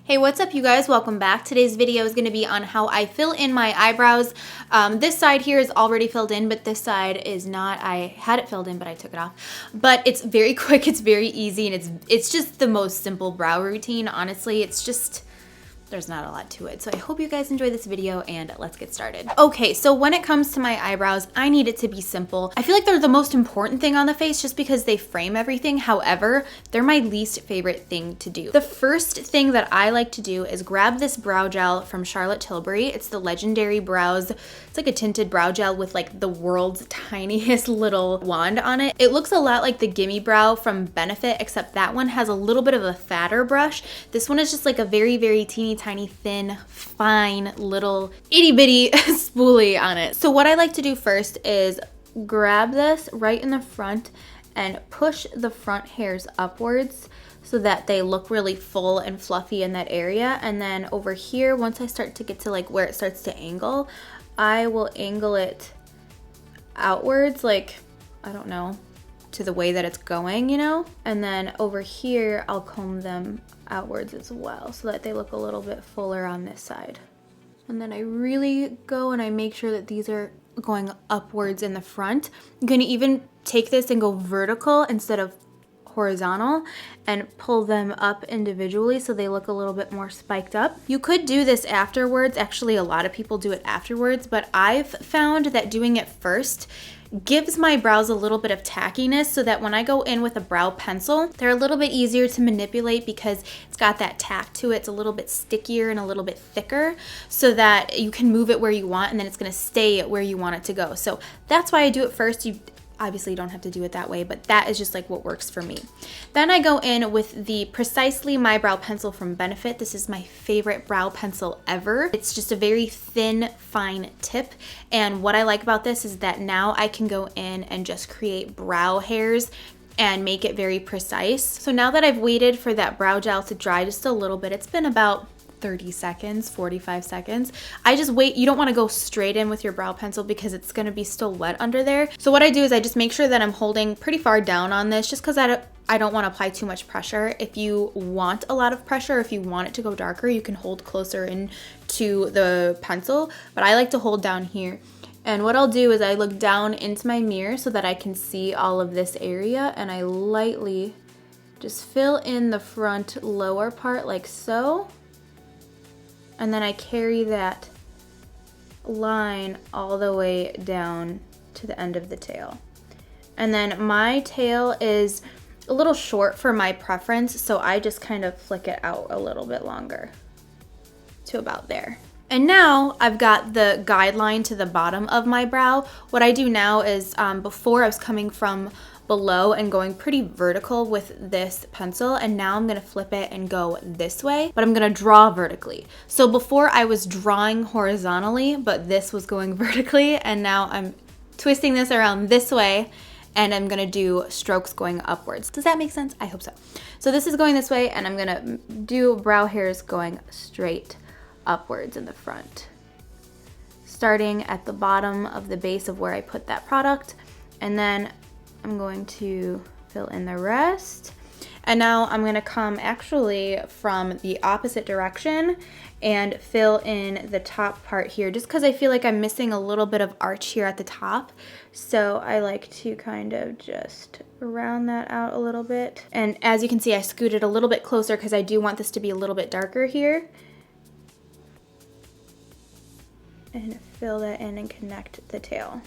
Hey, what's up you guys? Welcome back. Today's video is going to be on how I fill in my eyebrows. This side here is already filled in, but this side is not. I had it filled in, but I took it off. But it's very quick, it's very easy, and it's just the most simple brow routine. Honestly, it's just, there's not a lot to it. So I hope you guys enjoy this video and let's get started. Okay, so when it comes to my eyebrows, I need it to be simple. I feel like they're the most important thing on the face just because they frame everything. However, they're my least favorite thing to do. The first thing that I like to do is grab this brow gel from Charlotte Tilbury. It's the Legendary Brows. It's like a tinted brow gel with like the world's tiniest little wand on it. It looks a lot like the Gimme Brow from Benefit, except that one has a little bit of a fatter brush. This one is just like a very, very teeny tiny, thin, fine little itty bitty spoolie on it. So what I like to do first is grab this right in the front and push the front hairs upwards so that they look really full and fluffy in that area. And then over here, once I start to get to like where it starts to angle, I will angle it outwards, like, I don't know, to the way that it's going, you know? And then over here, I'll comb them outwards as well so that they look a little bit fuller on this side. And then I really go and I make sure that these are going upwards in the front. I'm gonna even take this and go vertical instead of horizontal and pull them up individually so they look a little bit more spiked up. You could do this afterwards. Actually, a lot of people do it afterwards, but I've found that doing it first gives my brows a little bit of tackiness so that when I go in with a brow pencil, they're a little bit easier to manipulate because it's got that tack to it. It's a little bit stickier and a little bit thicker so that you can move it where you want and then it's gonna stay where you want it to go. So that's why I do it first. You obviously don't have to do it that way, but that is just like what works for me. Then I go in with the Precisely My Brow Pencil from Benefit. This is my favorite brow pencil ever. It's just a very thin, fine tip. And what I like about this is that now I can go in and just create brow hairs and make it very precise. So now that I've waited for that brow gel to dry just a little bit, it's been about 30 seconds, 45 seconds. I just wait. You don't want to go straight in with your brow pencil because it's going to be still wet under there. So what I do is I just make sure that I'm holding pretty far down on this just because I don't want to apply too much pressure. If you want a lot of pressure, if you want it to go darker, you can hold closer in to the pencil, but I like to hold down here. And what I'll do is I look down into my mirror so that I can see all of this area, and I lightly just fill in the front lower part like so. And then I carry that line all the way down to the end of the tail. And then my tail is a little short for my preference, so I just kind of flick it out a little bit longer to about there. And now I've got the guideline to the bottom of my brow. What I do now is before I was coming from below and going pretty vertical with this pencil, and now I'm gonna flip it and go this way, but I'm gonna draw vertically. So before I was drawing horizontally, but this was going vertically, and now I'm twisting this around this way and I'm gonna do strokes going upwards. Does that make sense? I hope so. So this is going this way and I'm gonna do brow hairs going straight upwards in the front, starting at the bottom of the base of where I put that product, and then I'm going to fill in the rest. And now I'm gonna come actually from the opposite direction and fill in the top part here just because I feel like I'm missing a little bit of arch here at the top. So I like to kind of just round that out a little bit. And as you can see, I scooted a little bit closer because I do want this to be a little bit darker here. And fill that in and connect the tail.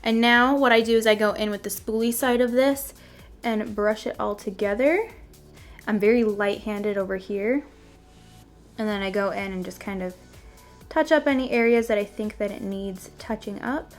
And now what I do is I go in with the spoolie side of this and brush it all together. I'm very light-handed over here. And then I go in and just kind of touch up any areas that I think that it needs touching up.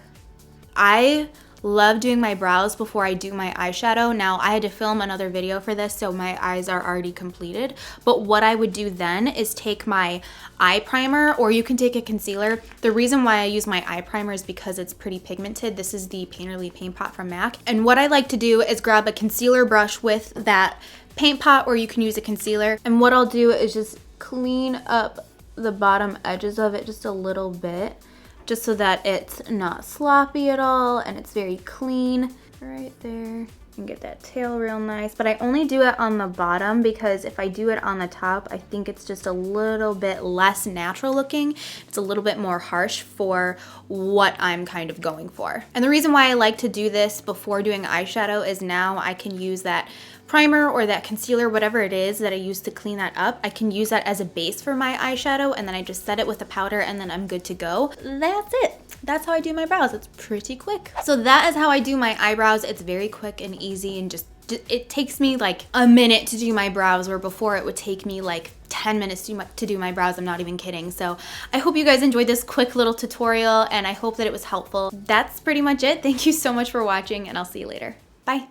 I love doing my brows before I do my eyeshadow. Now I had to film another video for this, so my eyes are already completed. But what I would do then is take my eye primer, or you can take a concealer. The reason why I use my eye primer is because it's pretty pigmented. This is the Painterly Paint Pot from MAC. And what I like to do is grab a concealer brush with that paint pot, or you can use a concealer. And what I'll do is just clean up the bottom edges of it just a little bit, just so that it's not sloppy at all and it's very clean right there and get that tail real nice. But I only do it on the bottom because if I do it on the top, I think it's just a little bit less natural looking. It's a little bit more harsh for what I'm kind of going for. And the reason why I like to do this before doing eyeshadow is now I can use that primer or that concealer, whatever it is that I use to clean that up. I can use that as a base for my eyeshadow, and then I just set it with a powder and then I'm good to go. That's it. That's how I do my brows. It's pretty quick. So that is how I do my eyebrows. It's very quick and easy, and just it takes me like a minute to do my brows, where before it would take me like 10 minutes to do my brows. I'm not even kidding. So I hope you guys enjoyed this quick little tutorial, and I hope that it was helpful. That's pretty much it. Thank you so much for watching, and I'll see you later.